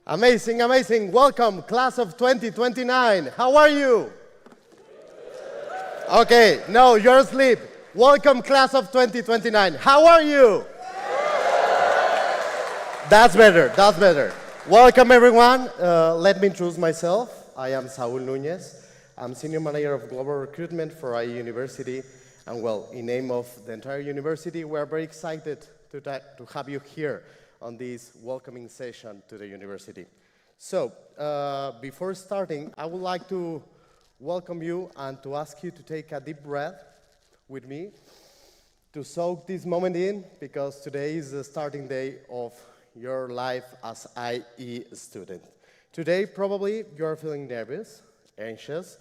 Amazing, amazing. Welcome, class of 2029. How are you? Okay, no, you're asleep. Welcome, class of 2029. How are you? That's better, that's better. Welcome, everyone. Let me introduce myself. I am Saúl Núñez. I'm Senior Manager of Global Recruitment for IE University. And well, in name of the entire university, we're very excited to have you here on this welcoming session to the university. So, before starting, I would like to welcome you and to ask you to take a deep breath with me to soak this moment in, because today is the starting day of your life as IE student. Today, probably you're feeling nervous, anxious,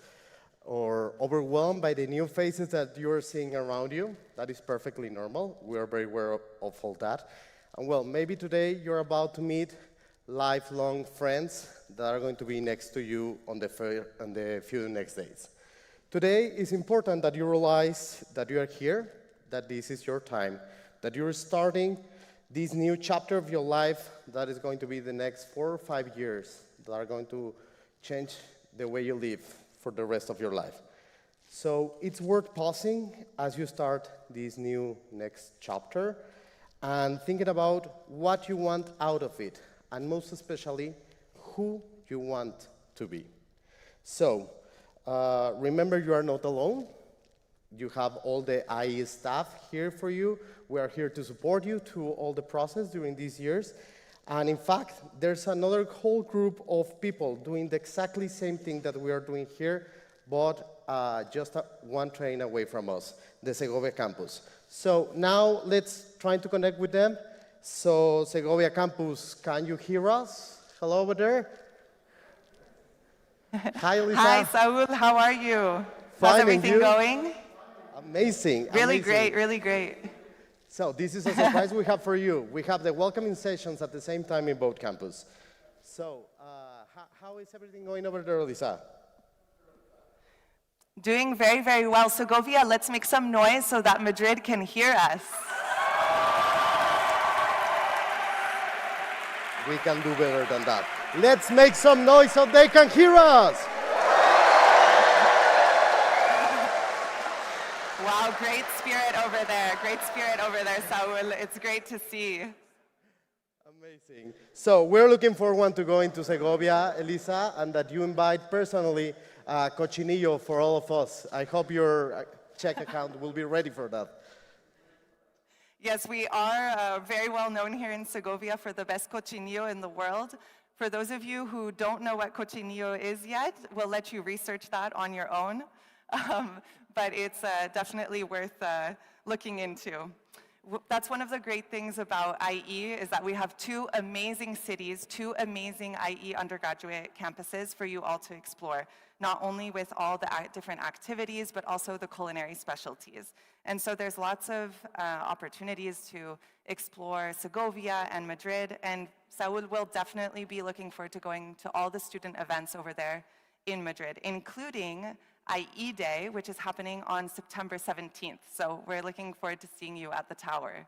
or overwhelmed by the new faces that you're seeing around you. That is perfectly normal. We're very aware of all that. And well, maybe today you're about to meet lifelong friends that are going to be next to you on the few next days. Today is important that you realize that you are here, that this is your time, that you're starting this new chapter of your life that is going to be the next 4 or 5 years that are going to change the way you live for the rest of your life. So it's worth pausing as you start this new next chapter and thinking about what you want out of it, and most especially, who you want to be. So, remember, you are not alone. You have all the IE staff here for you. We are here to support you through all the process during these years. And in fact, there's another whole group of people doing the exactly same thing that we are doing here, but just one train away from us, the Segovia campus. So now let's try to connect with them. So Segovia campus, can you hear us? Hello over there. Hi, Lisa. Hi, Saúl. How are you? Fine, how's everything going? Amazing. Really amazing. great, really great. So this is a surprise we have for you. We have the welcoming sessions at the same time in both campus. So how is everything going over there, Lisa? Doing very, very well. Segovia, let's make some noise so that Madrid can hear us. We can do better than that. Let's make some noise so they can hear us. Wow, great spirit over there. Great spirit over there, Saúl. It's great to see. Amazing. So we're looking forward to going to Segovia, Elisa, and that you invite personally cochinillo for all of us. I hope your check account will be ready for that. Yes, we are very well known here in Segovia for the best cochinillo in the world. For those of you who don't know what cochinillo is yet, we'll let you research that on your own. But it's definitely worth looking into. That's one of the great things about IE, is that we have 2 amazing cities, 2 amazing IE undergraduate campuses for you all to explore, not only with all the different activities, but also the culinary specialties. And so there's lots of opportunities to explore Segovia and Madrid, and Saúl will definitely be looking forward to going to all the student events over there in Madrid, including IE Day, which is happening on September 17th. So we're looking forward to seeing you at the tower.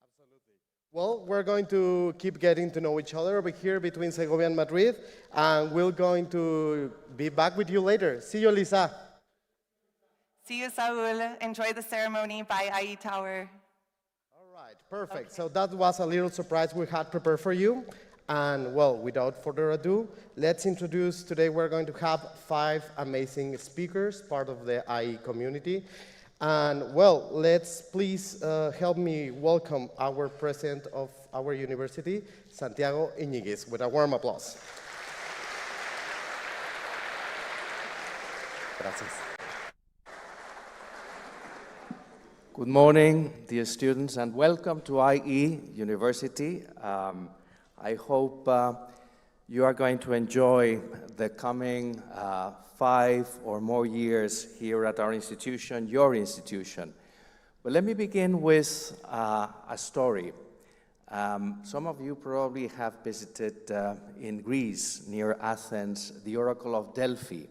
Absolutely. Well, we're going to keep getting to know each other over here between Segovia and Madrid, and we're going to be back with you later. See you, Lisa. See you, Saul. Enjoy the ceremony by IE Tower. All right, perfect. So that was a little surprise we had prepared for you. And well, without further ado, let's introduce today we're going to have 5 amazing speakers, part of the IE community. And well, let's please help me welcome our president of our university, Santiago Iñiguez, with a warm applause. Gracias. Good morning, dear students, and welcome to IE University. I hope you are going to enjoy the coming 5 or more years here at our institution, your institution. But let me begin with a story. Some of you probably have visited in Greece, near Athens, the Oracle of Delphi.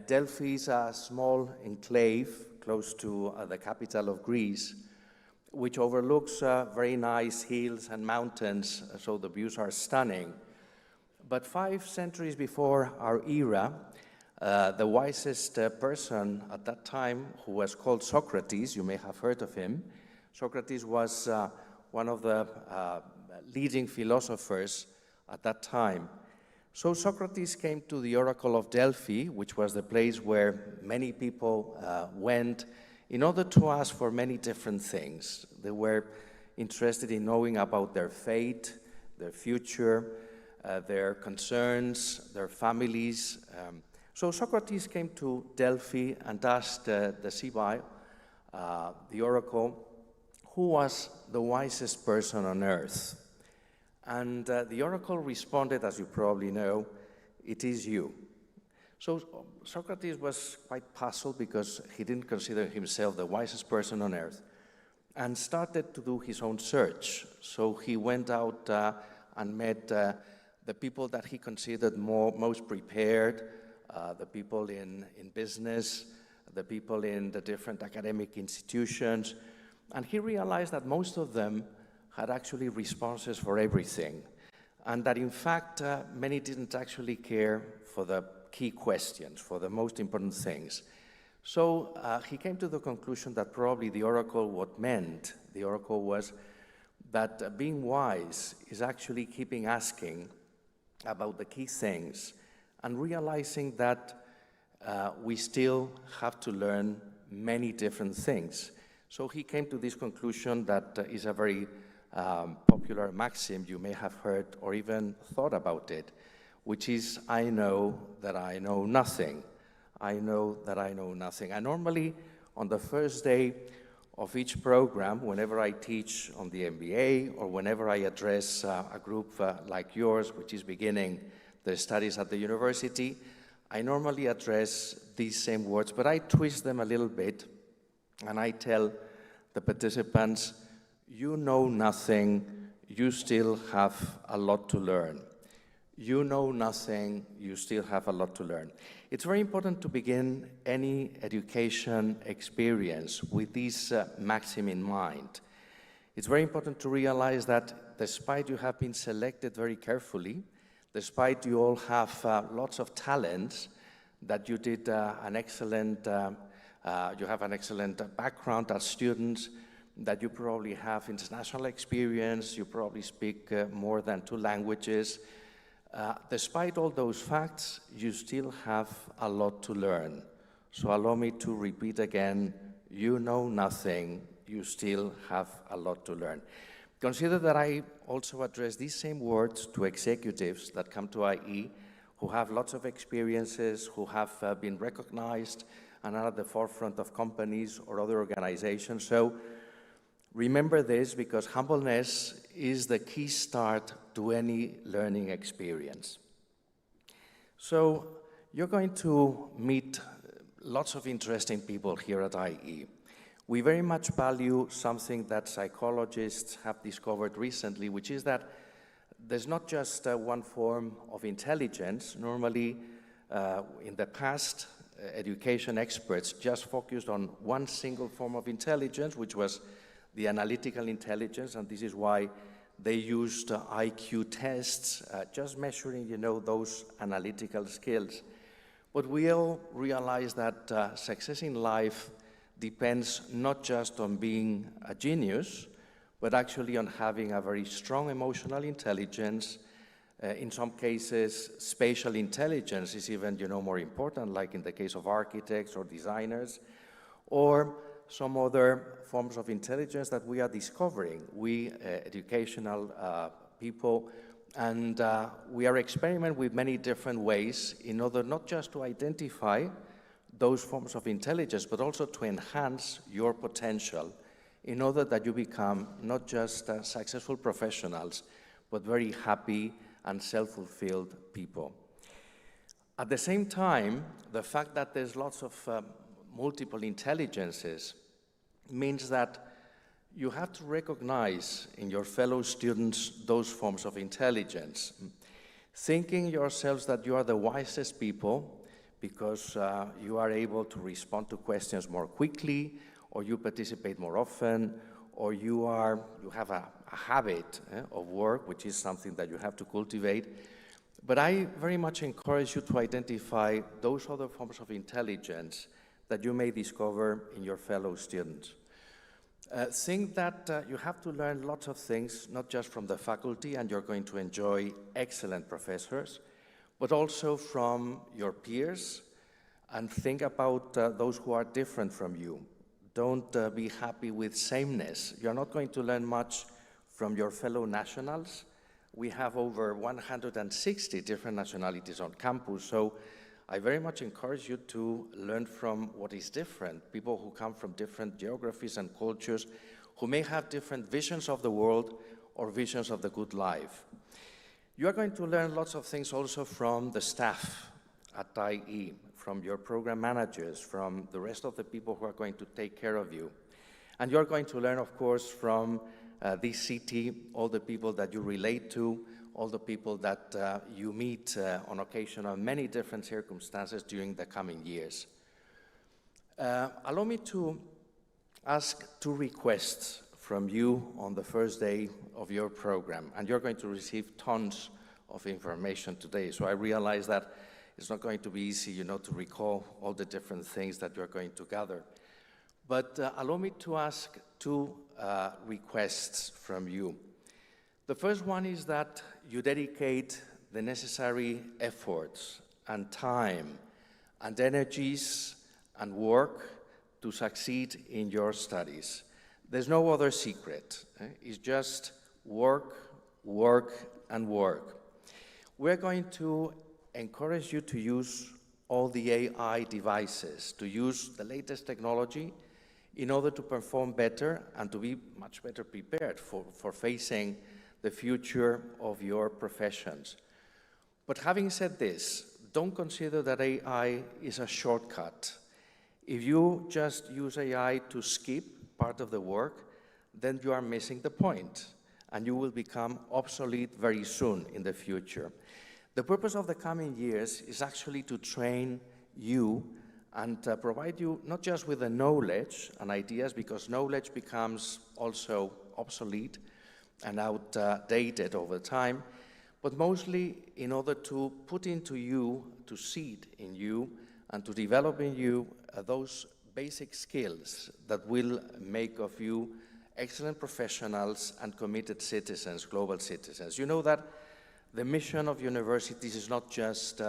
Delphi is a small enclave close to the capital of Greece, which overlooks very nice hills and mountains, so the views are stunning. But 5 centuries before our era, the wisest person at that time, who was called Socrates, you may have heard of him. Socrates was one of the leading philosophers at that time. So Socrates came to the Oracle of Delphi, which was the place where many people went in order to ask for many different things. They were interested in knowing about their fate, their future, their concerns, their families. So Socrates came to Delphi and asked the Sibyl, the oracle, who was the wisest person on earth. And the oracle responded, as you probably know, it is you. So Socrates was quite puzzled because he didn't consider himself the wisest person on earth and started to do his own search. So he went out and met the people that he considered most prepared, the people in business, the people in the different academic institutions, and he realized that most of them had actually responses for everything, and that in fact many didn't actually care for the key questions, for the most important things. So he came to the conclusion that probably the oracle, what meant the oracle was that being wise is actually keeping asking about the key things and realizing that we still have to learn many different things. So he came to this conclusion that is a very popular maxim you may have heard or even thought about it, which is, I know that I know nothing. I know that I know nothing. And normally, on the first day of each program, whenever I teach on the MBA or whenever I address a group like yours, which is beginning the studies at the university, I normally address these same words, but I twist them a little bit, and I tell the participants, you know nothing, you still have a lot to learn. You know nothing, you still have a lot to learn. It's very important to begin any education experience with this maxim in mind. It's very important to realize that despite you have been selected very carefully, despite you all have lots of talents, that you did you have an excellent background as students, that you probably have international experience, you probably speak more than 2 languages. Despite all those facts, you still have a lot to learn. So allow me to repeat again, you know nothing, you still have a lot to learn. Consider that I also address these same words to executives that come to IE, who have lots of experiences, who have been recognized and are at the forefront of companies or other organizations. So remember this, because humbleness is the key start to any learning experience. So you're going to meet lots of interesting people here at IE. We very much value something that psychologists have discovered recently, which is that there's not just one form of intelligence. Normally, in the past, education experts just focused on one single form of intelligence, which was the analytical intelligence, and this is why they used IQ tests, just measuring, those analytical skills. But we all realize that success in life depends not just on being a genius, but actually on having a very strong emotional intelligence. In some cases, spatial intelligence is even, more important, like in the case of architects or designers, or some other forms of intelligence that we are discovering, we educational people, and we are experimenting with many different ways in order not just to identify those forms of intelligence, but also to enhance your potential in order that you become not just successful professionals, but very happy and self-fulfilled people. At the same time, the fact that there's lots of multiple intelligences means that you have to recognize in your fellow students those forms of intelligence. Thinking yourselves that you are the wisest people because you are able to respond to questions more quickly, or you participate more often, or you have a habit of work, which is something that you have to cultivate. But I very much encourage you to identify those other forms of intelligence that you may discover in your fellow students. Think that you have to learn lots of things, not just from the faculty, and you're going to enjoy excellent professors, but also from your peers, and think about those who are different from you. Don't be happy with sameness. You're not going to learn much from your fellow nationals. We have over 160 different nationalities on campus, so I very much encourage you to learn from what is different, people who come from different geographies and cultures, who may have different visions of the world or visions of the good life. You are going to learn lots of things also from the staff at IE, from your program managers, from the rest of the people who are going to take care of you. And you're going to learn, of course, from this city, all the people that you relate to, all the people that you meet on occasion in many different circumstances during the coming years. Allow me to ask two requests from you on the first day of your program, and you're going to receive tons of information today, so I realize that it's not going to be easy, to recall all the different things that you're going to gather. But allow me to ask two requests from you. The first one is that you dedicate the necessary efforts and time and energies and work to succeed in your studies. There's no other secret. It's just work, work, and work. We're going to encourage you to use all the AI devices, to use the latest technology in order to perform better and to be much better prepared for facing the future of your professions. But having said this, don't consider that AI is a shortcut. If you just use AI to skip part of the work, then you are missing the point, and you will become obsolete very soon in the future. The purpose of the coming years is actually to train you and provide you not just with the knowledge and ideas, because knowledge becomes also obsolete and outdated over time, but mostly in order to put into you, to seed in you, and to develop in you those basic skills that will make of you excellent professionals and committed citizens, global citizens. You know that the mission of universities is not just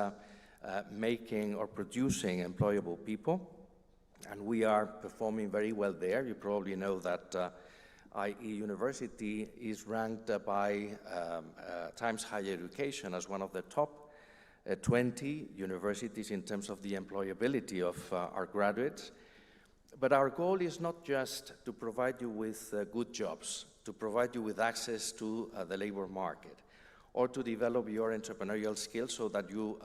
making or producing employable people, and we are performing very well there. You probably know that IE University is ranked by Times Higher Education as one of the top 20 universities in terms of the employability of our graduates. But our goal is not just to provide you with good jobs, to provide you with access to the labor market, or to develop your entrepreneurial skills so that you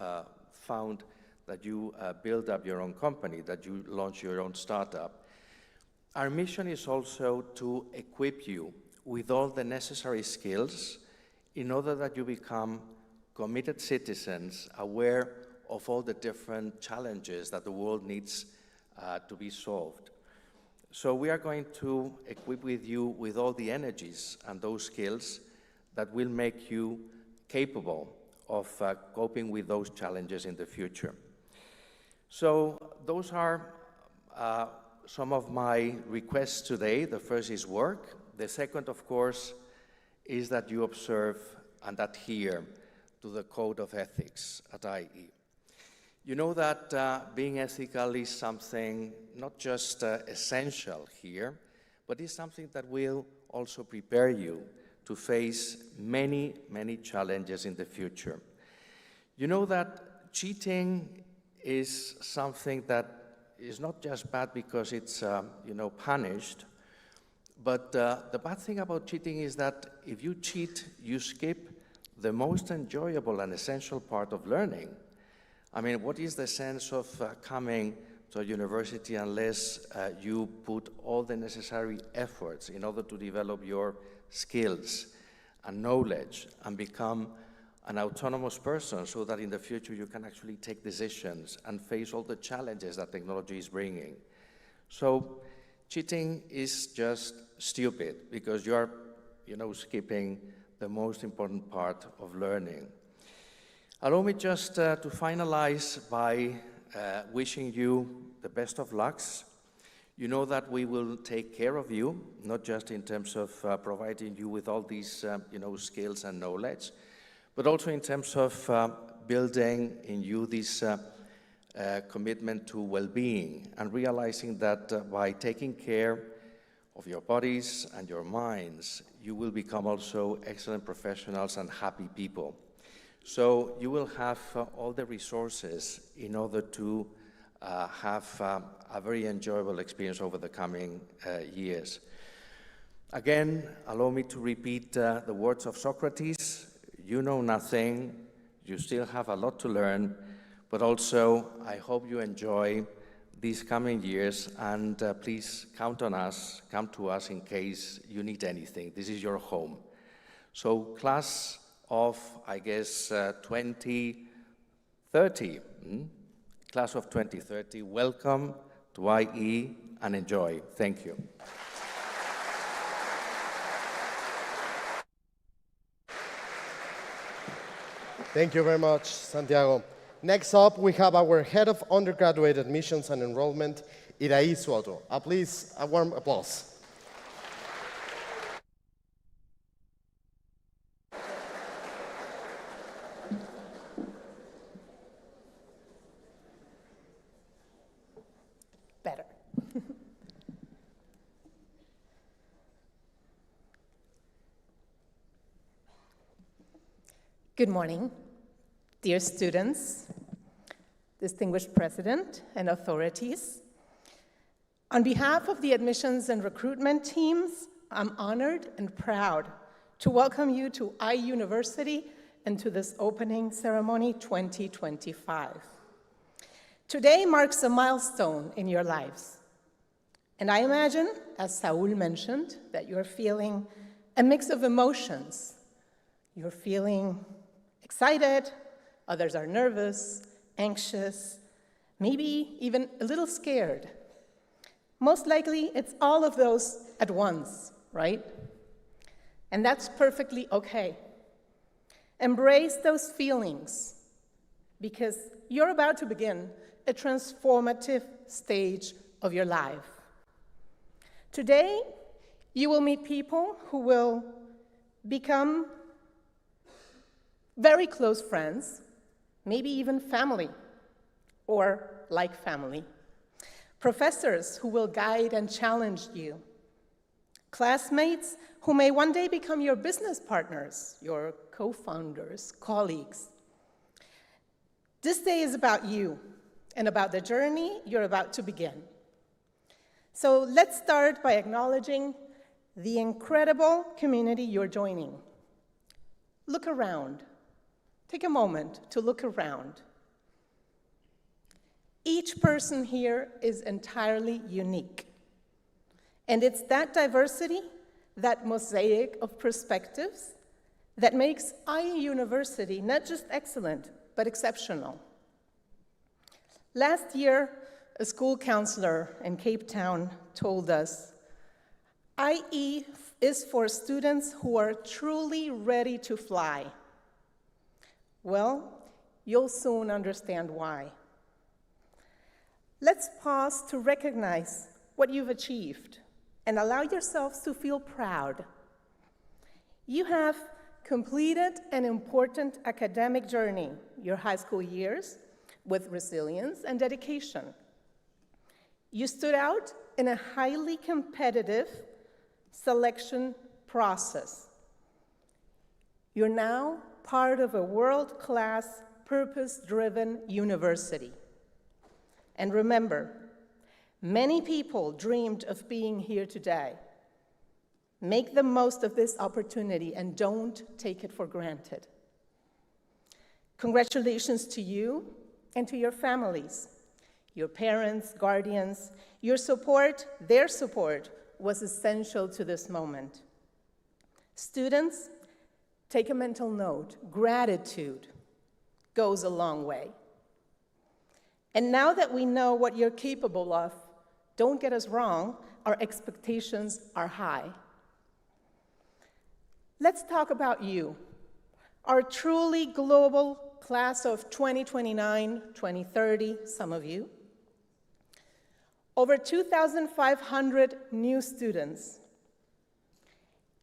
build up your own company, that you launch your own startup. Our mission is also to equip you with all the necessary skills in order that you become committed citizens aware of all the different challenges that the world needs to be solved. So we are going to equip with you with all the energies and those skills that will make you capable of coping with those challenges in the future. So those are some of my requests today. The first is work. The second, of course, is that you observe and adhere to the code of ethics at IE. You know that being ethical is something not just essential here, but is something that will also prepare you to face many, many challenges in the future. You know that cheating is something that is not just bad because it's punished, but the bad thing about cheating is that if you cheat, you skip the most enjoyable and essential part of learning. I mean, what is the sense of coming to a university unless you put all the necessary efforts in order to develop your skills and knowledge and become an autonomous person so that in the future you can actually take decisions and face all the challenges that technology is bringing? So cheating is just stupid because you are, skipping the most important part of learning. Allow me just to finalize by wishing you the best of lucks. You know that we will take care of you, not just in terms of providing you with all these skills and knowledge, but also in terms of building in you this commitment to well-being and realizing that by taking care of your bodies and your minds, you will become also excellent professionals and happy people. So you will have all the resources in order to have a very enjoyable experience over the coming years. Again, allow me to repeat the words of Socrates: you know nothing, you still have a lot to learn, but also I hope you enjoy these coming years, and please count on us, come to us in case you need anything. This is your home. So class of, I guess, 2030, class of 2030, welcome to IE and enjoy. Thank you. Thank you very much, Santiago. Next up, we have our head of undergraduate admissions and enrollment, Iraí Soto. Please, a warm applause. Better. Good morning, dear students, distinguished president and authorities. On behalf of the admissions and recruitment teams, I'm honored and proud to welcome you to IE University and to this opening ceremony 2025. Today marks a milestone in your lives. And I imagine, as Saul mentioned, that you're feeling a mix of emotions. You're feeling excited, others are nervous, anxious, maybe even a little scared. Most likely, it's all of those at once, right? And that's perfectly okay. Embrace those feelings because you're about to begin a transformative stage of your life. Today, you will meet people who will become very close friends, maybe even family, or like family. Professors who will guide and challenge you. Classmates who may one day become your business partners, your co-founders, colleagues. This day is about you and about the journey you're about to begin. So let's start by acknowledging the incredible community you're joining. Look around. Take a moment to look around. Each person here is entirely unique. And it's that diversity, that mosaic of perspectives, that makes IE University not just excellent, but exceptional. Last year, a school counselor in Cape Town told us, IE is for students who are truly ready to fly. Well, you'll soon understand why. Let's pause to recognize what you've achieved and allow yourselves to feel proud. You have completed an important academic journey, your high school years, with resilience and dedication. You stood out in a highly competitive selection process. You're now part of a world-class, purpose-driven university. And remember, many people dreamed of being here today. Make the most of this opportunity and don't take it for granted. Congratulations to you and to your families, your parents, guardians. Your support, their support, was essential to this moment. Students, take a mental note. Gratitude goes a long way. And now that we know what you're capable of, don't get us wrong, our expectations are high. Let's talk about you, our truly global class of 2029, 2030, some of you. Over 2,500 new students.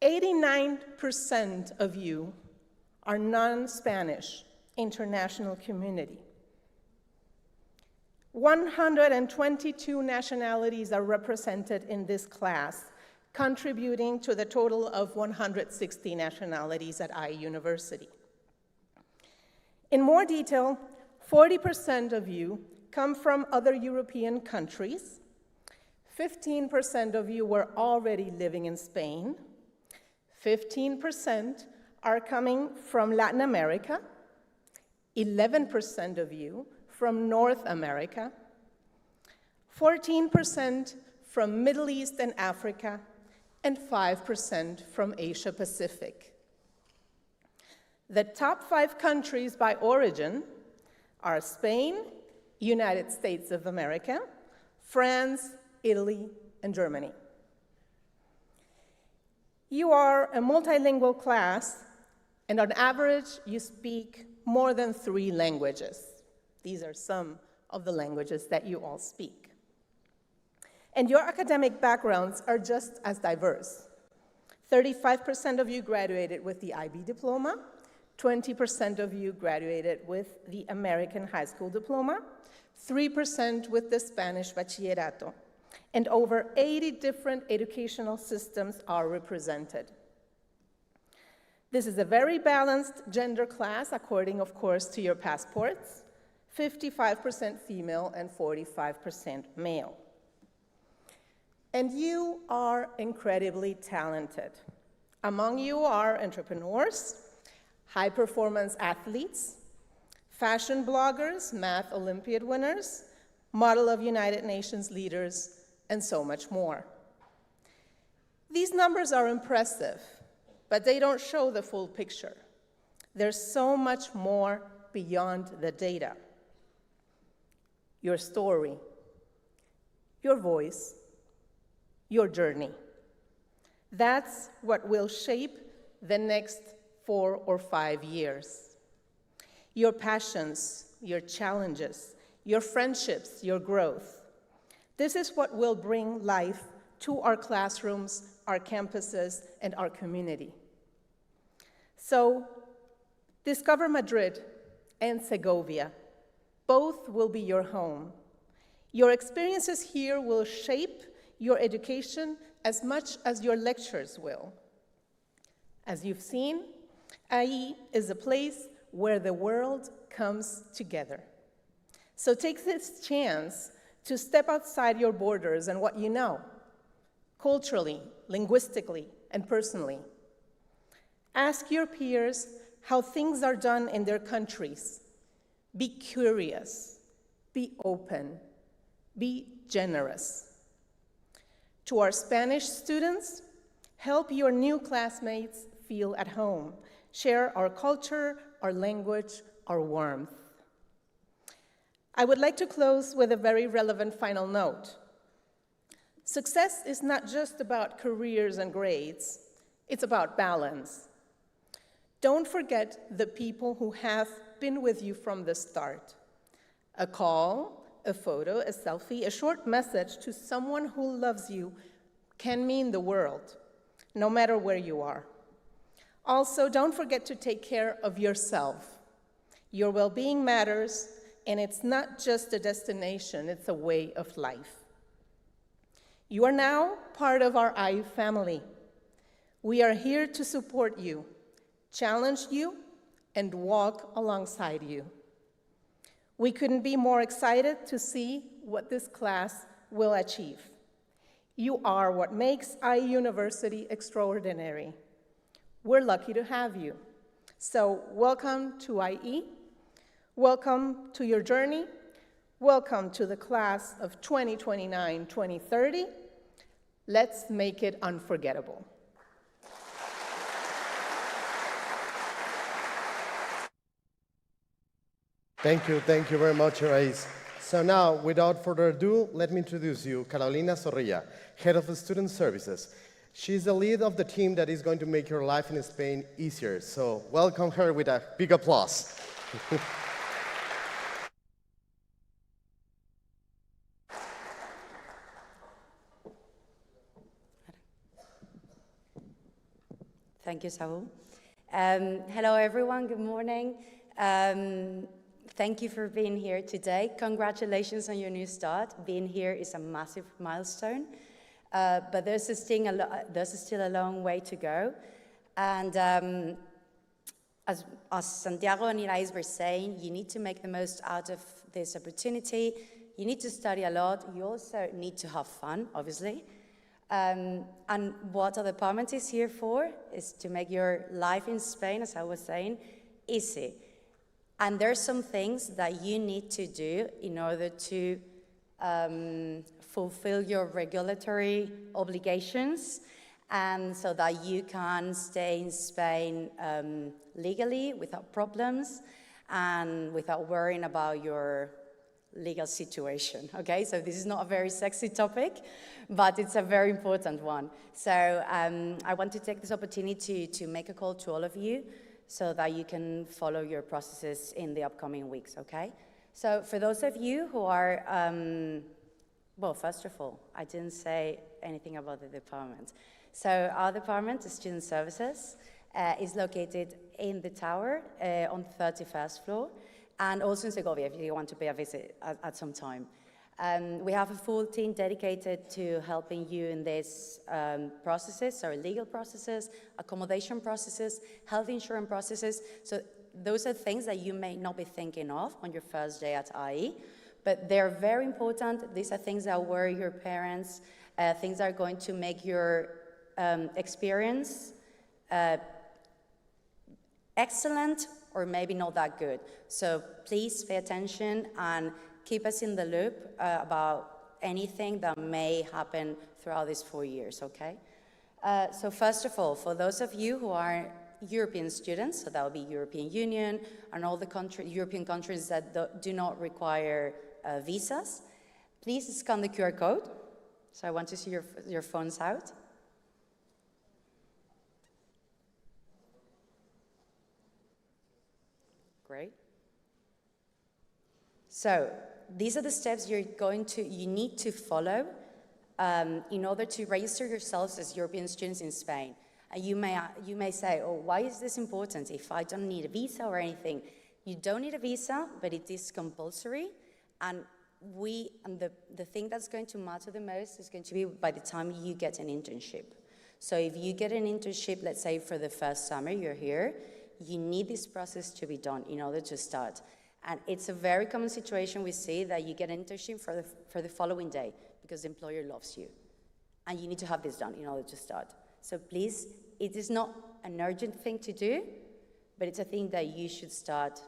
89% of you are non-Spanish international community. 122 nationalities are represented in this class, contributing to the total of 160 nationalities at IE University. In more detail, 40% of you come from other European countries, 15% of you were already living in Spain, 15% are coming from Latin America, 11% of you from North America, 14% from Middle East and Africa, and 5% from Asia Pacific. The top 5 countries by origin are Spain, United States of America, France, Italy, and Germany. You are a multilingual class, and on average, you speak more than 3 languages. These are some of the languages that you all speak. And your academic backgrounds are just as diverse. 35% of you graduated with the IB diploma, 20% of you graduated with the American high school diploma, 3% with the Spanish bachillerato, and over 80 different educational systems are represented. This is a very balanced gender class, according, of course, to your passports, 55% female and 45% male. And you are incredibly talented. Among you are entrepreneurs, high-performance athletes, fashion bloggers, math Olympiad winners, model of United Nations leaders, and so much more. These numbers are impressive, but they don't show the full picture. There's so much more beyond the data. Your story, your voice, your journey. That's what will shape the next 4 or 5 years. Your passions, your challenges, your friendships, your growth. This is what will bring life to our classrooms, our campuses, and our community. So, discover Madrid and Segovia. Both will be your home. Your experiences here will shape your education as much as your lectures will. As you've seen, IE is a place where the world comes together. So take this chance to step outside your borders and what you know, culturally, linguistically, and personally. Ask your peers how things are done in their countries. Be curious, be open, be generous. To our Spanish students, help your new classmates feel at home. Share our culture, our language, our warmth. I would like to close with a very relevant final note. Success is not just about careers and grades, it's about balance. Don't forget the people who have been with you from the start. A call, a photo, a selfie, a short message to someone who loves you can mean the world, no matter where you are. Also, don't forget to take care of yourself. Your well-being matters, and it's not just a destination, it's a way of life. You are now part of our IE family. We are here to support you, challenge you, and walk alongside you. We couldn't be more excited to see what this class will achieve. You are what makes IE University extraordinary. We're lucky to have you. So welcome to IE. Welcome to your journey. Welcome to the class of 2029-2030. Let's make it unforgettable. Thank you very much, Irais. So now, without further ado, let me introduce you Carolina Zorrilla, Head of Student Services. She's the lead of the team that is going to make your life in Spain easier. So welcome her with a big applause. Thank you, Saul. Hello, everyone. Good morning. Thank you for being here today. Congratulations on your new start. Being here is a massive milestone, but there's still a long way to go. And as Santiago and Irais were saying, you need to make the most out of this opportunity. You need to study a lot. You also need to have fun, obviously. And what our department is here for is to make your life in Spain, as I was saying, easy. And there's some things that you need to do in order to fulfill your regulatory obligations, and so that you can stay in Spain legally without problems and without worrying about your legal situation, okay? So this is not a very sexy topic, but it's a very important one. So I want to take this opportunity to make a call to all of you so that you can follow your processes in the upcoming weeks, okay? So for those of you who are, well, first of all, I didn't say anything about the department. So our department, the Student Services, is located in the tower on the 31st floor, and also in Segovia if you want to pay a visit at some time. We have a full team dedicated to helping you in these processes, so legal processes, accommodation processes, health insurance processes. So those are things that you may not be thinking of on your first day at IE, but they're very important. These are things that worry your parents, things that are going to make your experience excellent or maybe not that good. So please pay attention and keep us in the loop about anything that may happen throughout these 4 years, okay? So first of all, for those of you who are European students, so that would be European Union and all the European countries that do not require visas, please scan the QR code. So I want to see your phones out. Great. So these are the steps you need to follow in order to register yourselves as European students in Spain. And you may say, oh, why is this important if I don't need a visa or anything? You don't need a visa, but it is compulsory. And the thing that's going to matter the most is going to be by the time you get an internship. So if you get an internship, let's say for the first summer you're here, you need this process to be done in order to start. And it's a very common situation we see that you get an internship for the following day because the employer loves you. And you need to have this done in order to start. So please, it is not an urgent thing to do, but it's a thing that you should start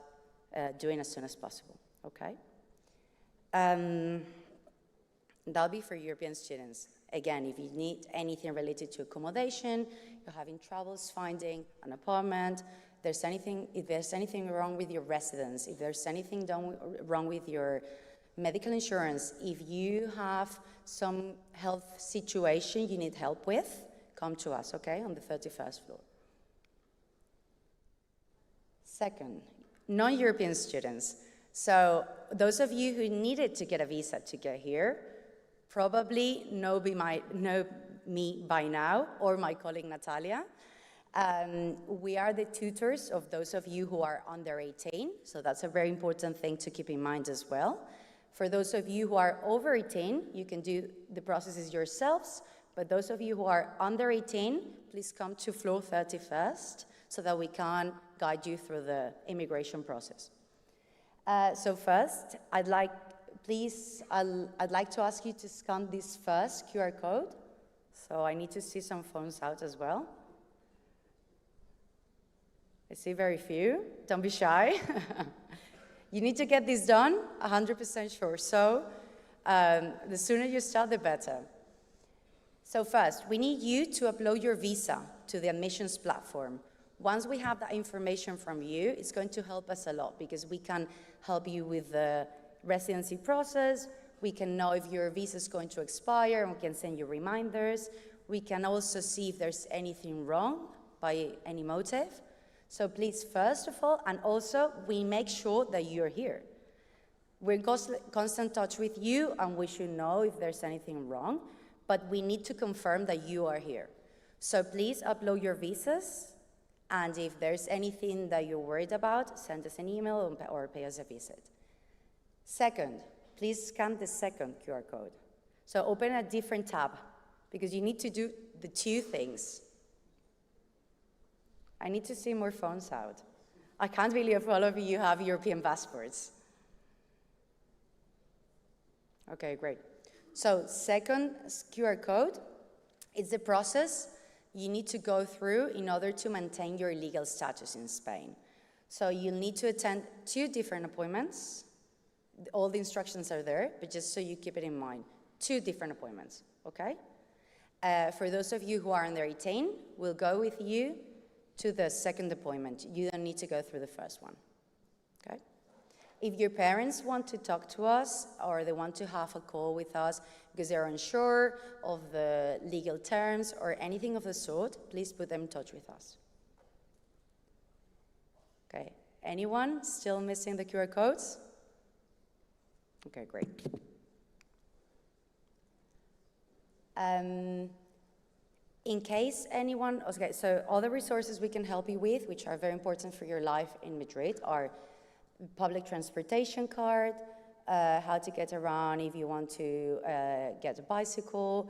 doing as soon as possible, okay? That'll be for European students. Again, if you need anything related to accommodation, you're having troubles finding an apartment, if there's anything wrong with your residence, if there's anything wrong with your medical insurance, if you have some health situation you need help with, come to us, okay, on the 31st floor. Second, non-European students. So those of you who needed to get a visa to get here probably know me by now, or my colleague Natalia. We are the tutors of those of you who are under 18, so that's a very important thing to keep in mind as well. For those of you who are over 18, you can do the processes yourselves, but those of you who are under 18, please come to floor 31st so that we can guide you through the immigration process. So first, I'd like to ask you to scan this first QR code. So I need to see some phones out as well. I see very few. Don't be shy. You need to get this done, 100% sure. So the sooner you start, the better. So first, we need you to upload your visa to the admissions platform. Once we have that information from you, it's going to help us a lot because we can help you with the residency process. We can know if your visa is going to expire, and we can send you reminders. We can also see if there's anything wrong by any motive. So please, first of all, and also, we make sure that you're here. We're in constant touch with you, and we should know if there's anything wrong, but we need to confirm that you are here. So please upload your visas, and if there's anything that you're worried about, send us an email or pay us a visit. Second, please scan the second QR code. So open a different tab, because you need to do the two things. I need to see more phones out. I can't believe if all of you have European passports. Okay, great. So second QR code, it's the process you need to go through in order to maintain your legal status in Spain. So you'll need to attend 2 different appointments. All the instructions are there, but just so you keep it in mind, 2 different appointments, okay? For those of you who are under 18, we'll go with you to the second appointment. You don't need to go through the first one, okay? If your parents want to talk to us or they want to have a call with us because they're unsure of the legal terms or anything of the sort, please put them in touch with us. Okay, anyone still missing the QR codes? Okay, great. In case anyone, okay, so all the resources we can help you with, which are very important for your life in Madrid, are public transportation card, how to get around if you want to get a bicycle,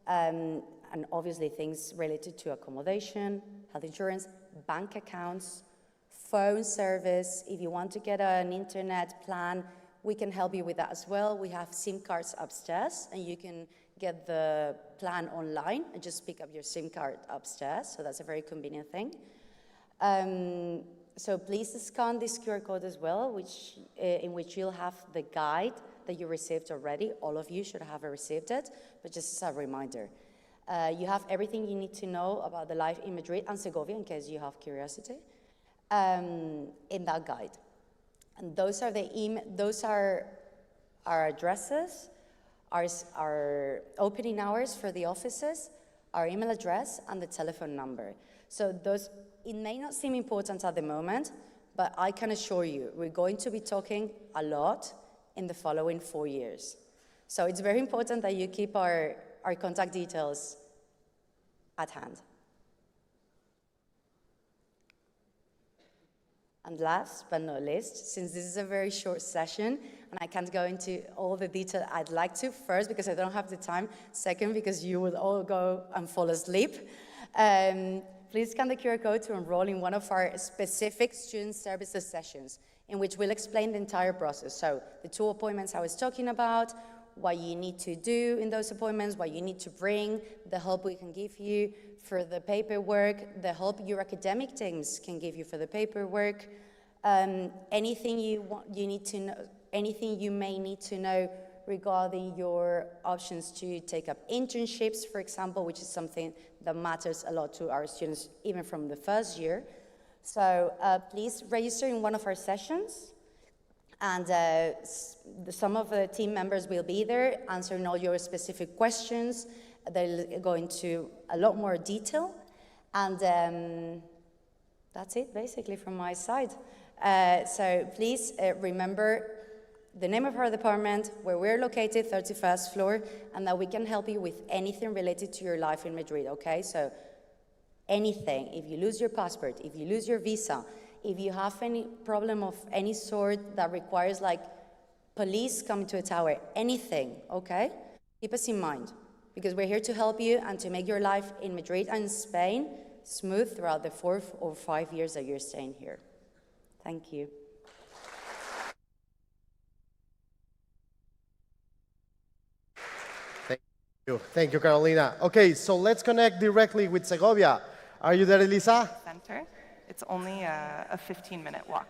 and obviously things related to accommodation, health insurance, bank accounts, phone service. If you want to get an internet plan, we can help you with that as well. We have SIM cards upstairs, and you can get the plan online and just pick up your SIM card upstairs, so that's a very convenient thing. So please scan this QR code as well, in which you'll have the guide that you received already. All of you should have received it, but just as a reminder. You have everything you need to know about the life in Madrid and Segovia, in case you have curiosity, in that guide. And those are our addresses, our opening hours for the offices, our email address, and the telephone number. So it may not seem important at the moment, but I can assure you, we're going to be talking a lot in the following 4 years. So it's very important that you keep our contact details at hand. And last but not least, since this is a very short session, and I can't go into all the detail I'd like to, first, because I don't have the time, second, because you will all go and fall asleep, please scan the QR code to enroll in one of our specific student services sessions, in which we'll explain the entire process. So the 2 appointments I was talking about, what you need to do in those appointments, what you need to bring, the help we can give you for the paperwork, the help your academic teams can give you for the paperwork, anything you need to know, anything you may need to know regarding your options to take up internships, for example, which is something that matters a lot to our students, even from the first year. So please register in one of our sessions. And some of the team members will be there answering all your specific questions. They'll go into a lot more detail. And that's it, basically, from my side. So please remember the name of our department, where we're located, 31st floor, and that we can help you with anything related to your life in Madrid, okay? So anything. If you lose your passport, if you lose your visa, if you have any problem of any sort that requires like police coming to a tower, anything, okay? Keep us in mind, because we're here to help you and to make your life in Madrid and Spain smooth throughout the 4 or 5 years that you're staying here. Thank you. Thank you, Carolina. Okay, so let's connect directly with Segovia. Are you there, Elisa? Center. It's only a 15-minute walk.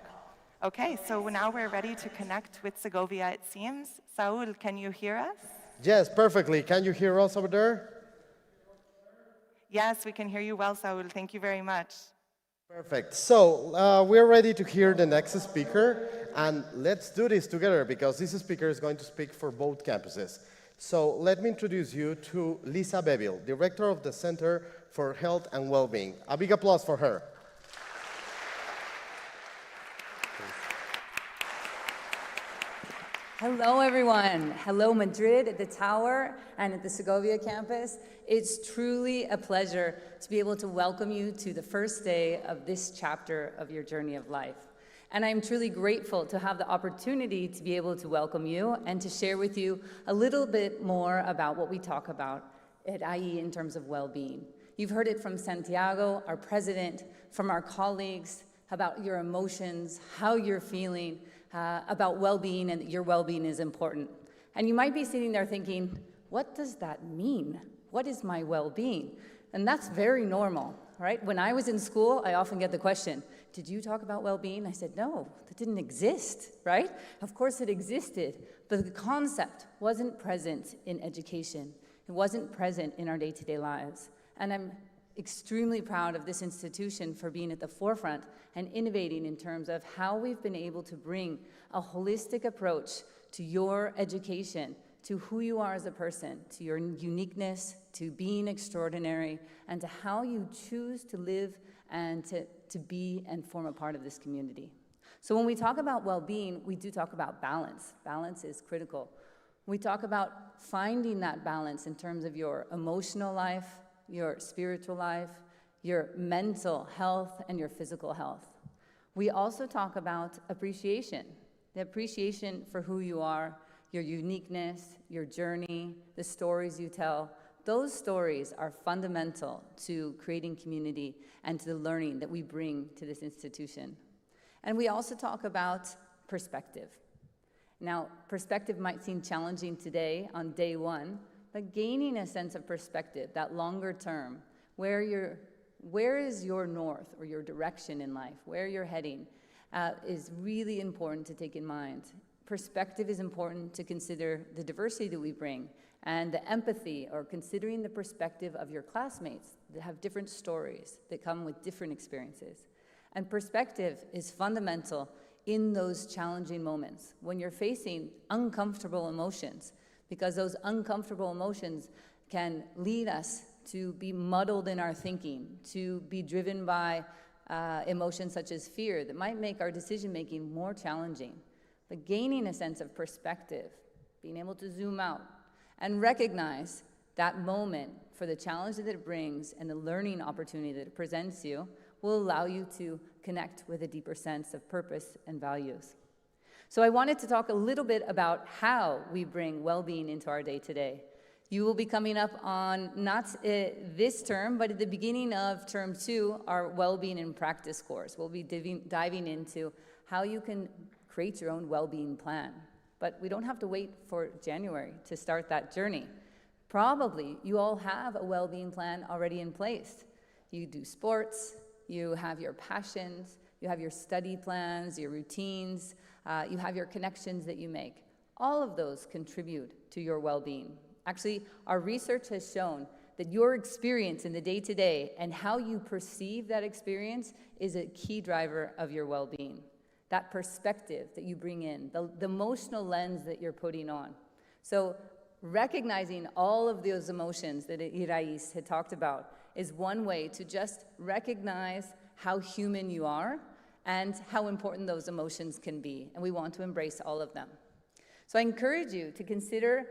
Okay, so now we're ready to connect with Segovia, it seems. Saul, can you hear us? Yes, perfectly. Can you hear us over there? Yes, we can hear you well, Saul. Thank you very much. Perfect. So we're ready to hear the next speaker, and let's do this together because this speaker is going to speak for both campuses. So let me introduce you to Lisa Beville, Director of the Center for Health and Wellbeing. A big applause for her. Hello, everyone. Hello, Madrid at the Tower and at the Segovia campus. It's truly a pleasure to be able to welcome you to the first day of this chapter of your journey of life. And I'm truly grateful to have the opportunity to be able to welcome you and to share with you a little bit more about what we talk about at IE in terms of well-being. You've heard it from Santiago, our president, from our colleagues, about your emotions, how you're feeling, about well-being, and that your well-being is important. And you might be sitting there thinking, what does that mean? What is my well-being? And that's very normal, right? When I was in school, I often get the question, did you talk about well-being? I said, no, that didn't exist, right? Of course it existed, but the concept wasn't present in education. It wasn't present in our day-to-day lives. And I'm extremely proud of this institution for being at the forefront and innovating in terms of how we've been able to bring a holistic approach to your education, to who you are as a person, to your uniqueness, to being extraordinary, and to how you choose to live and to be and form a part of this community. So when we talk about well-being, we do talk about balance. Balance is critical. We talk about finding that balance in terms of your emotional life, your spiritual life, your mental health, and your physical health. We also talk about appreciation, the appreciation for who you are, your uniqueness, your journey, the stories you tell. Those stories are fundamental to creating community and to the learning that we bring to this institution. And we also talk about perspective. Now, perspective might seem challenging today on day one, but gaining a sense of perspective, that longer term, where is your north or your direction in life, where you're heading, is really important to take in mind. Perspective is important to consider the diversity that we bring and the empathy, or considering the perspective of your classmates that have different stories, that come with different experiences. And perspective is fundamental in those challenging moments when you're facing uncomfortable emotions, because those uncomfortable emotions can lead us to be muddled in our thinking, to be driven by emotions such as fear that might make our decision-making more challenging. But gaining a sense of perspective, being able to zoom out and recognize that moment for the challenge that it brings and the learning opportunity that it presents you will allow you to connect with a deeper sense of purpose and values. So I wanted to talk a little bit about how we bring well-being into our day-to-day. You will be coming up on, not this term, but at the beginning of term 2, our well-being in practice course. We'll be diving into how you can create your own well-being plan. But we don't have to wait for January to start that journey. Probably you all have a well-being plan already in place. You do sports, you have your passions, you have your study plans, your routines, you have your connections that you make. All of those contribute to your well-being. Actually, our research has shown that your experience in the day-to-day and how you perceive that experience is a key driver of your well-being. That perspective that you bring in, the emotional lens that you're putting on. So recognizing all of those emotions that Irais had talked about is one way to just recognize how human you are and how important those emotions can be. And we want to embrace all of them. So I encourage you to consider,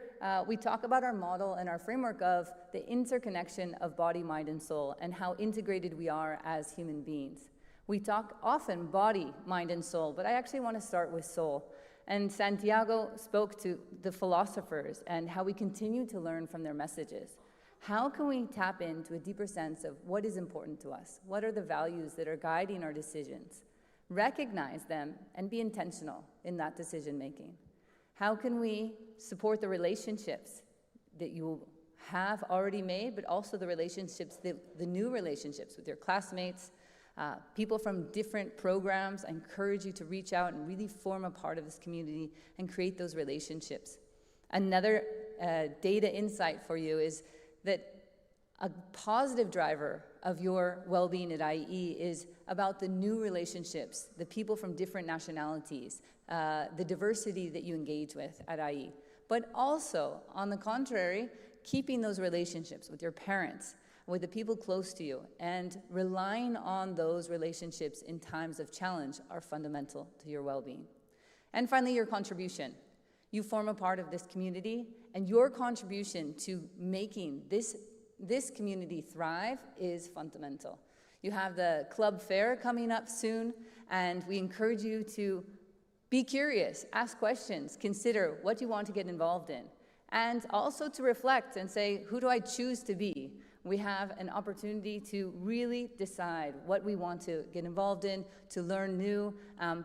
we talk about our model and our framework of the interconnection of body, mind, and soul, and how integrated we are as human beings. We talk often body, mind, and soul, but I actually want to start with soul. And Santiago spoke to the philosophers and how we continue to learn from their messages. How can we tap into a deeper sense of what is important to us? What are the values that are guiding our decisions? Recognize them and be intentional in that decision making. How can we support the relationships that you have already made, but also the relationships, the new relationships with your classmates, people from different programs? I encourage you to reach out and really form a part of this community and create those relationships. Another data insight for you is that a positive driver of your well-being at IE is about the new relationships, the people from different nationalities, the diversity that you engage with at IE. But also, on the contrary, keeping those relationships with your parents, with the people close to you, and relying on those relationships in times of challenge are fundamental to your well-being. And finally, your contribution. You form a part of this community, and your contribution to making this community thrive is fundamental. You have the club fair coming up soon, and we encourage you to be curious, ask questions, consider what you want to get involved in, and also to reflect and say, who do I choose to be? We have an opportunity to really decide what we want to get involved in, to learn new,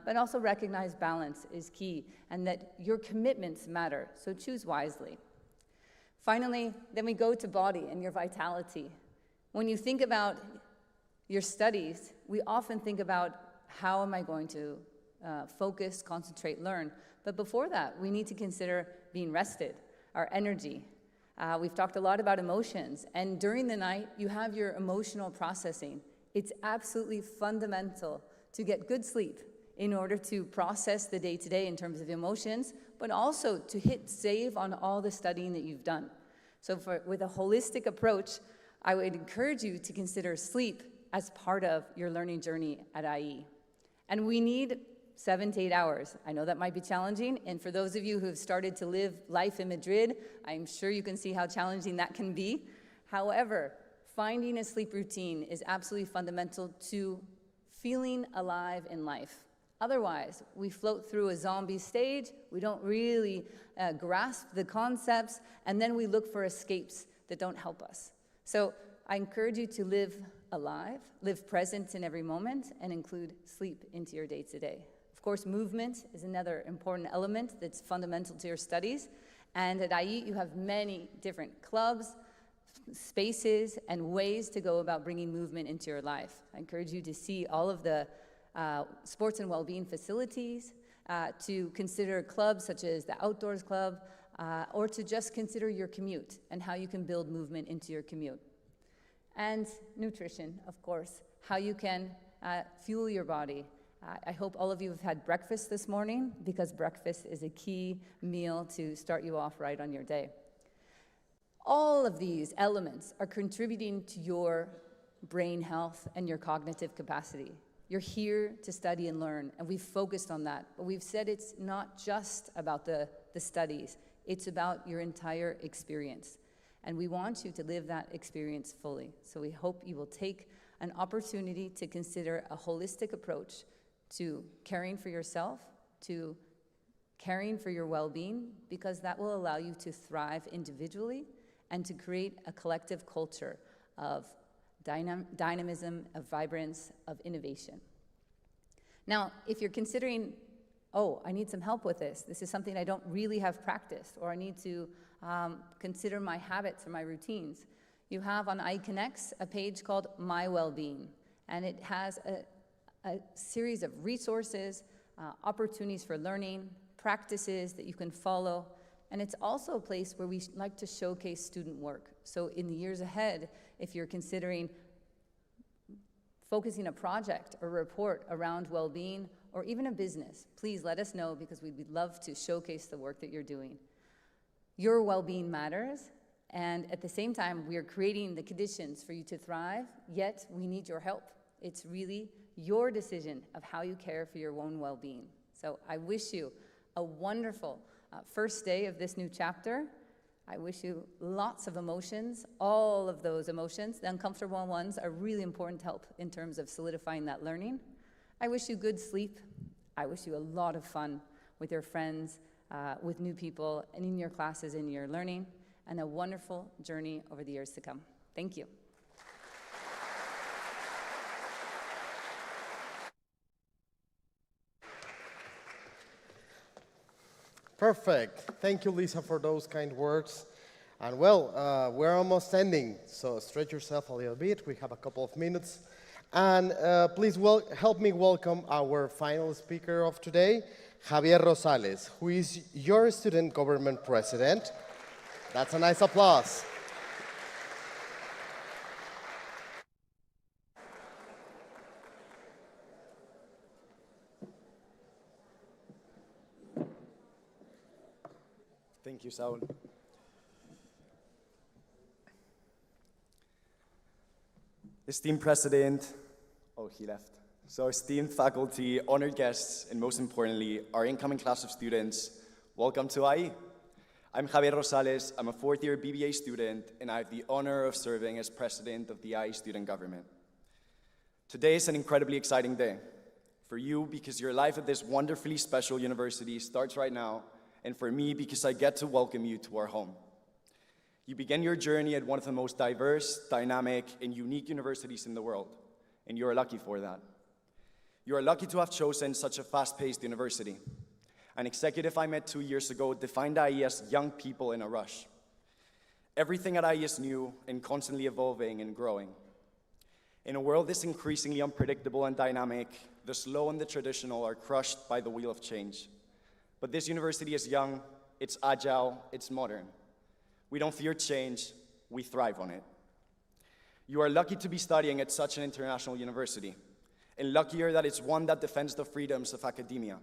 but also recognize balance is key, and that your commitments matter, so choose wisely. Finally, then we go to body and your vitality. When you think about your studies, we often think about how am I going to focus, concentrate, learn. But before that, we need to consider being rested, our energy. We've talked a lot about emotions, and during the night, you have your emotional processing. It's absolutely fundamental to get good sleep in order to process the day-to-day in terms of emotions, but also to hit save on all the studying that you've done. So with a holistic approach, I would encourage you to consider sleep as part of your learning journey at IE. And we need 7 to 8 hours. I know that might be challenging, and for those of you who have started to live life in Madrid, I'm sure you can see how challenging that can be. However, finding a sleep routine is absolutely fundamental to feeling alive in life. Otherwise, we float through a zombie stage, we don't really grasp the concepts, and then we look for escapes that don't help us. So I encourage you to live alive, live present in every moment, and include sleep into your day-to-day. Of course, movement is another important element that's fundamental to your studies. And at IE, you have many different clubs, spaces, and ways to go about bringing movement into your life. I encourage you to see all of the sports and well-being facilities, to consider clubs such as the Outdoors Club, or to just consider your commute and how you can build movement into your commute. And nutrition, of course, how you can fuel your body. I hope all of you have had breakfast this morning, because breakfast is a key meal to start you off right on your day. All of these elements are contributing to your brain health and your cognitive capacity. You're here to study and learn, and we've focused on that. But we've said it's not just about the studies, it's about your entire experience. And we want you to live that experience fully. So we hope you will take an opportunity to consider a holistic approach to caring for yourself, to caring for your well-being, because that will allow you to thrive individually and to create a collective culture of dynamism, of vibrance, of innovation. Now, if you're considering, oh, I need some help with this, this is something I don't really have practiced, or I need to consider my habits or my routines, you have on IE Connects a page called My Wellbeing, and it has a series of resources, opportunities for learning, practices that you can follow And it's also a place where we like to showcase student work. So in the years ahead, if you're considering focusing a project or report around well-being or even a business, please let us know because we'd love to showcase the work that you're doing. Your well-being matters, and at the same time, we are creating the conditions for you to thrive, yet we need your help. It's really your decision of how you care for your own well-being. So I wish you a wonderful first day of this new chapter. I wish you lots of emotions, all of those emotions. The uncomfortable ones are really important to help in terms of solidifying that learning. I wish you good sleep. I wish you a lot of fun with your friends, with new people, and in your classes, in your learning, and a wonderful journey over the years to come. Thank you. Perfect. Thank you, Lisa, for those kind words. And well, we're almost ending, so stretch yourself a little bit. We have a couple of minutes. And please help me welcome our final speaker of today, Javier Rosales, who is your student government president. That's a nice applause. Thank you, Saul. Esteemed President, oh, he left. So esteemed faculty, honored guests, and most importantly, our incoming class of students, welcome to IE. I'm Javier Rosales, I'm a fourth-year BBA student, and I have the honor of serving as president of the IE student government. Today is an incredibly exciting day for you because your life at this wonderfully special university starts right now, and for me because I get to welcome you to our home. You begin your journey at one of the most diverse, dynamic, and unique universities in the world, and you are lucky for that. You are lucky to have chosen such a fast-paced university. An executive I met 2 years ago defined IE as young people in a rush. Everything at IE is new and constantly evolving and growing. In a world that's increasingly unpredictable and dynamic, the slow and the traditional are crushed by the wheel of change. But this university is young, it's agile, it's modern. We don't fear change, we thrive on it. You are lucky to be studying at such an international university, and luckier that it's one that defends the freedoms of academia.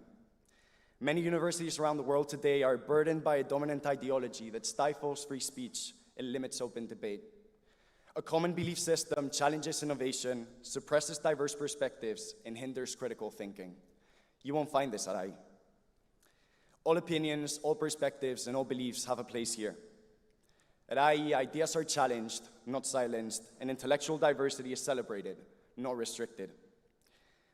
Many universities around the world today are burdened by a dominant ideology that stifles free speech and limits open debate. A common belief system challenges innovation, suppresses diverse perspectives, and hinders critical thinking. You won't find this at IE. All opinions, all perspectives, and all beliefs have a place here. At IE, ideas are challenged, not silenced, and intellectual diversity is celebrated, not restricted.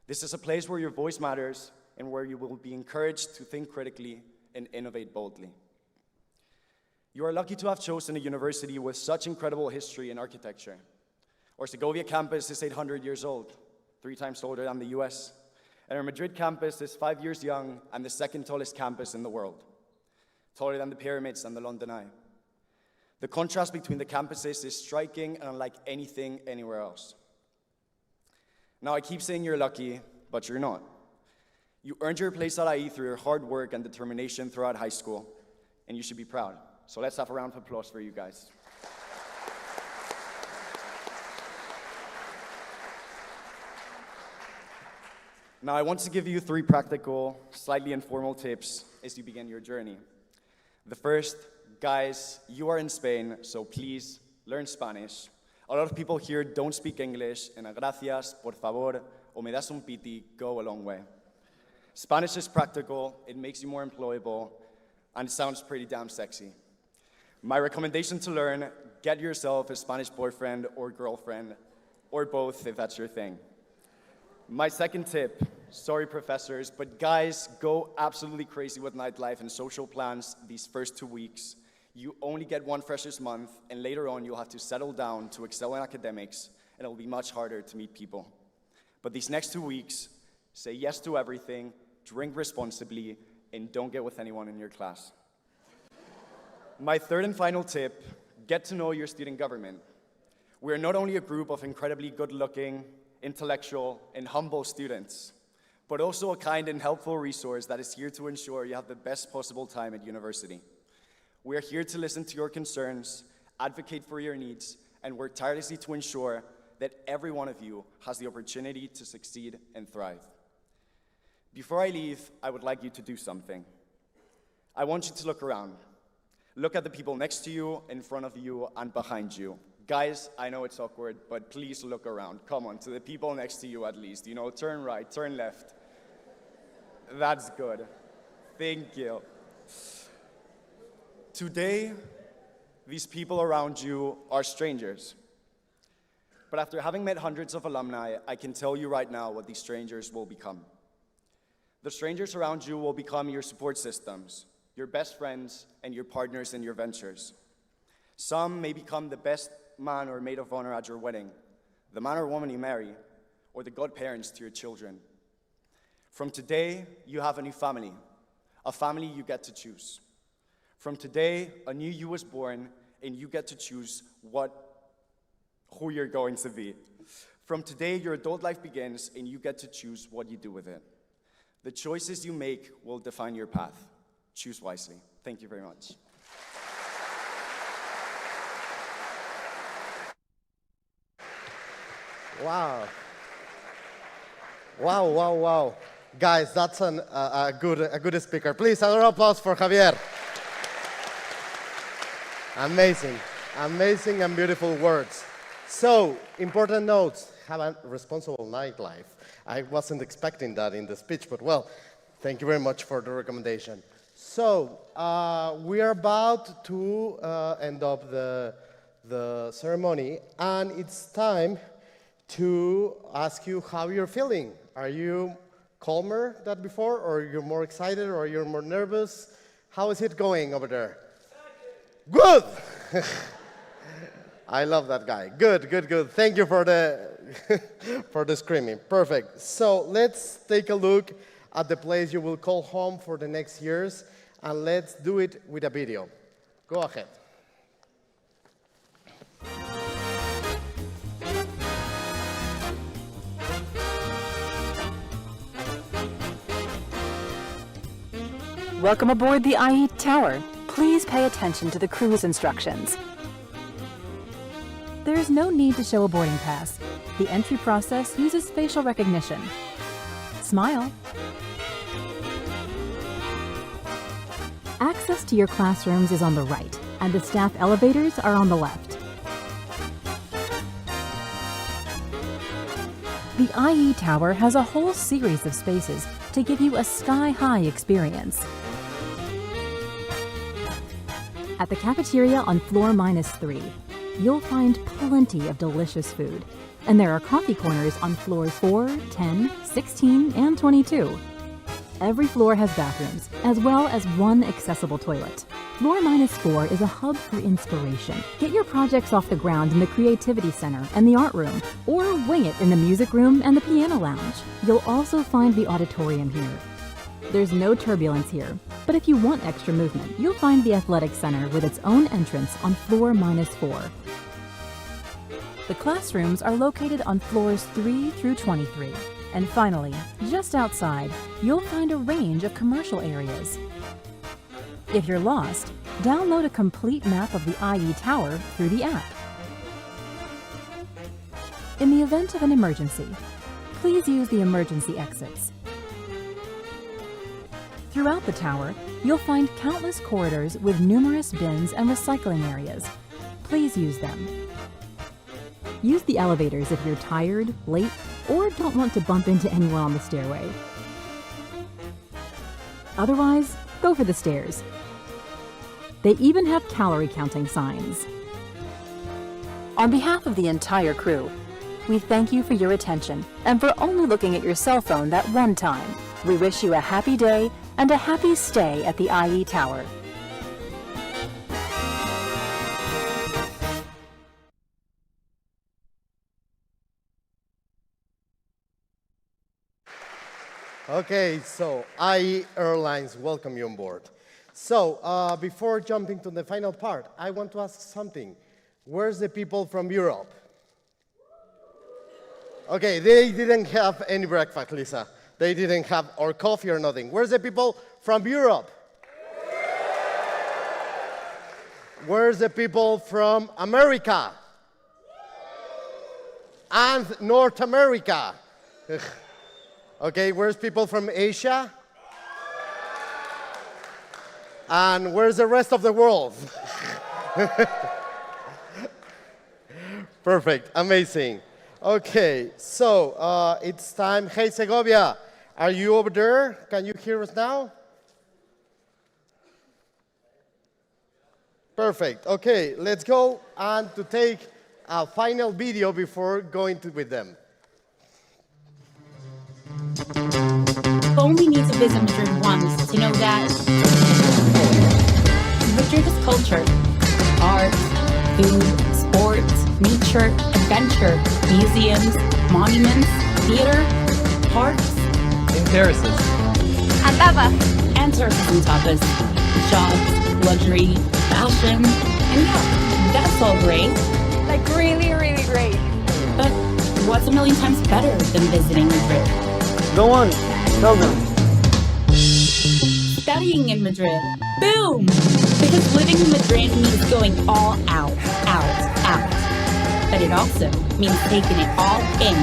This is a place where your voice matters and where you will be encouraged to think critically and innovate boldly. You are lucky to have chosen a university with such incredible history and architecture. Our Segovia campus is 800 years old, 3 times older than the US. And our Madrid campus is 5 years young and the second tallest campus in the world, taller than the pyramids and the London Eye. The contrast between the campuses is striking and unlike anything anywhere else. Now, I keep saying you're lucky, but you're not. You earned your place at IE through your hard work and determination throughout high school, and you should be proud. So let's have a round of applause for you guys. Now, I want to give you 3 practical, slightly informal tips as you begin your journey. The first, guys, you are in Spain, so please learn Spanish. A lot of people here don't speak English, and a gracias, por favor, o me das un piti go a long way. Spanish is practical, it makes you more employable, and it sounds pretty damn sexy. My recommendation to learn, get yourself a Spanish boyfriend or girlfriend, or both if that's your thing. My second tip, sorry professors, but guys, go absolutely crazy with nightlife and social plans these first 2 weeks. You only get 1 freshers month, and later on you'll have to settle down to excel in academics, and it'll be much harder to meet people. But these next 2 weeks, say yes to everything, drink responsibly, and don't get with anyone in your class. My third and final tip, get to know your student government. We're not only a group of incredibly good-looking, intellectual, and humble students, but also a kind and helpful resource that is here to ensure you have the best possible time at university. We are here to listen to your concerns, advocate for your needs, and work tirelessly to ensure that every one of you has the opportunity to succeed and thrive. Before I leave, I would like you to do something. I want you to look around. Look at the people next to you, in front of you, and behind you. Guys, I know it's awkward, but please look around. Come on, to the people next to you at least. You know, turn right, turn left. That's good. Thank you. Today, these people around you are strangers. But after having met hundreds of alumni, I can tell you right now what these strangers will become. The strangers around you will become your support systems, your best friends, and your partners in your ventures. Some may become the best man or maid of honor at your wedding, the man or woman you marry, or the godparents to your children. From today, you have a new family, a family you get to choose. From today, a new you was born, and you get to choose who you're going to be. From today, your adult life begins, and you get to choose what you do with it. The choices you make will define your path. Choose wisely. Thank you very much. Wow. Wow, wow, wow. Guys, that's a good speaker. Please, another applause for Javier. Amazing, amazing and beautiful words. So, important notes, have a responsible nightlife. I wasn't expecting that in the speech, but well, thank you very much for the recommendation. So, we are about to end up the ceremony, and it's time to ask you how you're feeling. Are you calmer than before, or you're more excited, or you're more nervous? How is it going over there? Good! I love that guy. Good, good, good. Thank you for the, for the screaming. Perfect. So let's take a look at the place you will call home for the next years, and let's do it with a video. Go ahead. Welcome aboard the IE Tower. Please pay attention to the crew's instructions. There is no need to show a boarding pass. The entry process uses facial recognition. Smile. Access to your classrooms is on the right, and the staff elevators are on the left. The IE Tower has a whole series of spaces to give you a sky-high experience. At the cafeteria on floor -3, you'll find plenty of delicious food. And there are coffee corners on floors 4, 10, 16, and 22. Every floor has bathrooms, as well as one accessible toilet. Floor -4 is a hub for inspiration. Get your projects off the ground in the Creativity Center and the Art Room, or wing it in the Music Room and the Piano Lounge. You'll also find the auditorium here. There's no turbulence here, but if you want extra movement, you'll find the Athletic Center with its own entrance on floor -4. The classrooms are located on floors 3 through 23. And finally, just outside, you'll find a range of commercial areas. If you're lost, download a complete map of the IE Tower through the app. In the event of an emergency, please use the emergency exits. Throughout the tower, you'll find countless corridors with numerous bins and recycling areas. Please use them. Use the elevators if you're tired, late, or don't want to bump into anyone on the stairway. Otherwise, go for the stairs. They even have calorie counting signs. On behalf of the entire crew, we thank you for your attention and for only looking at your cell phone that one time. We wish you a happy day and a happy stay at the IE Tower. Okay, so IE Airlines welcome you on board. So, before jumping to the final part, I want to ask something. Where's the people from Europe? Okay, they didn't have any breakfast, Lisa. They didn't have, or coffee or nothing. Where's the people from Europe? Okay, they didn't have or coffee or nothing. Where's the people from Europe? Okay, they didn't have or coffee or nothing. Where's the people from Europe? Okay, they didn't have or coffee or nothing. Where's the people from Europe? Where's the people from America? And North America? Okay, where's people from Asia? And where's the rest of the world? Perfect, amazing. Okay, so it's time. Hey, Segovia, are you over there? Can you hear us now? Perfect, okay, let's go and to take a final video before going with them. Only need to visit Madrid once to know that Madrid is culture, art, food, sports, nature, adventure, museums, monuments, theater, parks, and terraces. and tapas. And terraces and tapas, shops, luxury, fashion, and yeah, that's all great. Like really, really great. But what's a million times better than visiting Madrid? Go on, tell them. Studying in Madrid. Boom! Because living in Madrid means going all out. But it also means taking it all in.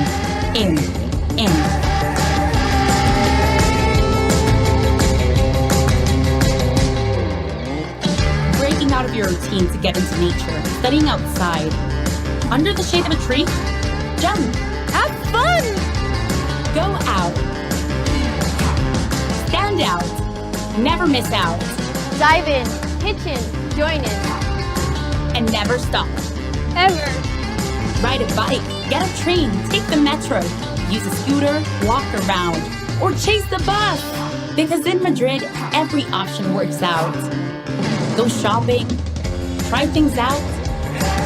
Breaking out of your routine to get into nature, studying outside, under the shade of a tree, jump, have fun! Go out. Stand out. Never miss out. Dive in, pitch in, join in. And never stop. Ever. Ride a bike, get a train, take the metro, use a scooter, walk around, or chase the bus. Because in Madrid, every option works out. Go shopping, try things out.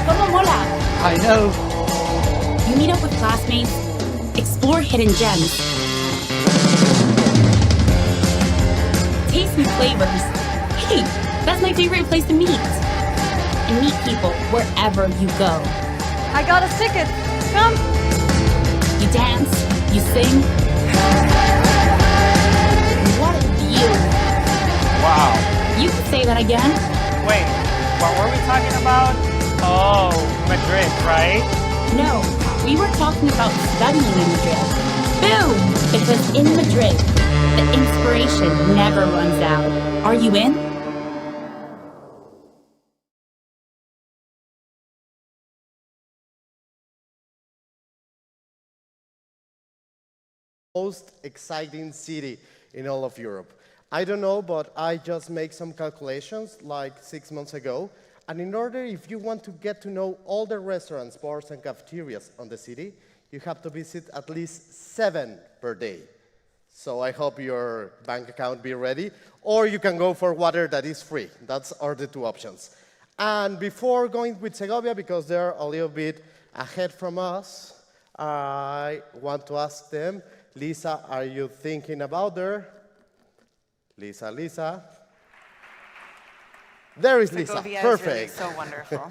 Como mola. I know. You meet up with classmates, explore hidden gems. Taste new flavors. Hey, that's my favorite place to meet. And meet people wherever you go. I got a ticket. Come. You dance, you sing. What a view. Wow. You can say that again. Wait, what were we talking about? Oh, Madrid, right? No, we were talking about studying in Madrid. Boom! Because in Madrid, the inspiration never runs out. Are you in? Most exciting city in all of Europe. I don't know, but I just make some calculations like 6 months ago. And in order, if you want to get to know all the restaurants, bars, and cafeterias on the city, you have to visit at least 7 per day. So I hope your bank account be ready. Or you can go for water that is free. That's are the 2 options. And before going with Segovia, because they're a little bit ahead from us, I want to ask them, Lisa, are you thinking about there? Lisa. There is Lisa, Segovia perfect. is really so wonderful.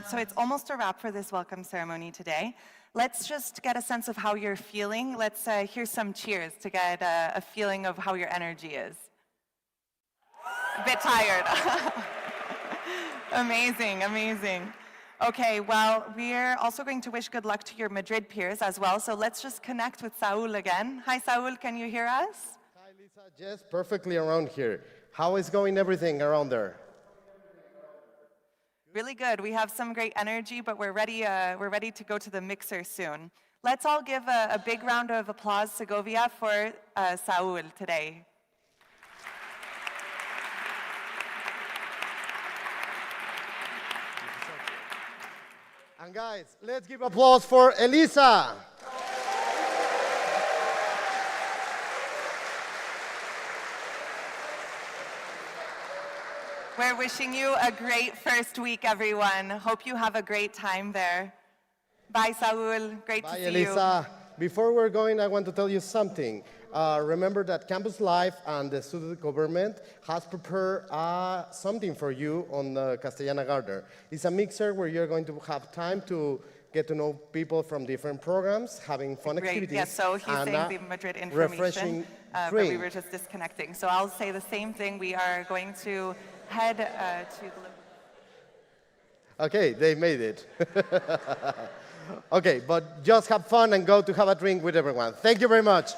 So it's almost a wrap for this welcome ceremony today. Let's just get a sense of how you're feeling. Let's hear some cheers to get a feeling of how your energy is. A bit tired. Amazing. Okay, well, we're also going to wish good luck to your Madrid peers as well. So let's just connect with Saul again. Hi, Saul, can you hear us? Hi, Lisa. Yes, perfectly around here. How is going everything around there? Really good. We have some great energy, but we're ready to go to the mixer soon. Let's all give a big round of applause, Segovia, for Saul today. And guys, let's give applause for Elisa. We're wishing you a great first week, everyone. Hope you have a great time there. Bye, Saul. Great to Bye, see Elisa. Before we're going, I want to tell you something. Remember that Campus Life and the student government has prepared something for you on the Castellana Garden. It's a mixer where you're going to have time to get to know people from different programs, having fun activities. Yes, so he's saying the Madrid information, but we were just disconnecting. So I'll say the same thing. We are going to head to the... Okay, they made it. Okay, but just have fun and go to have a drink with everyone. Thank you very much.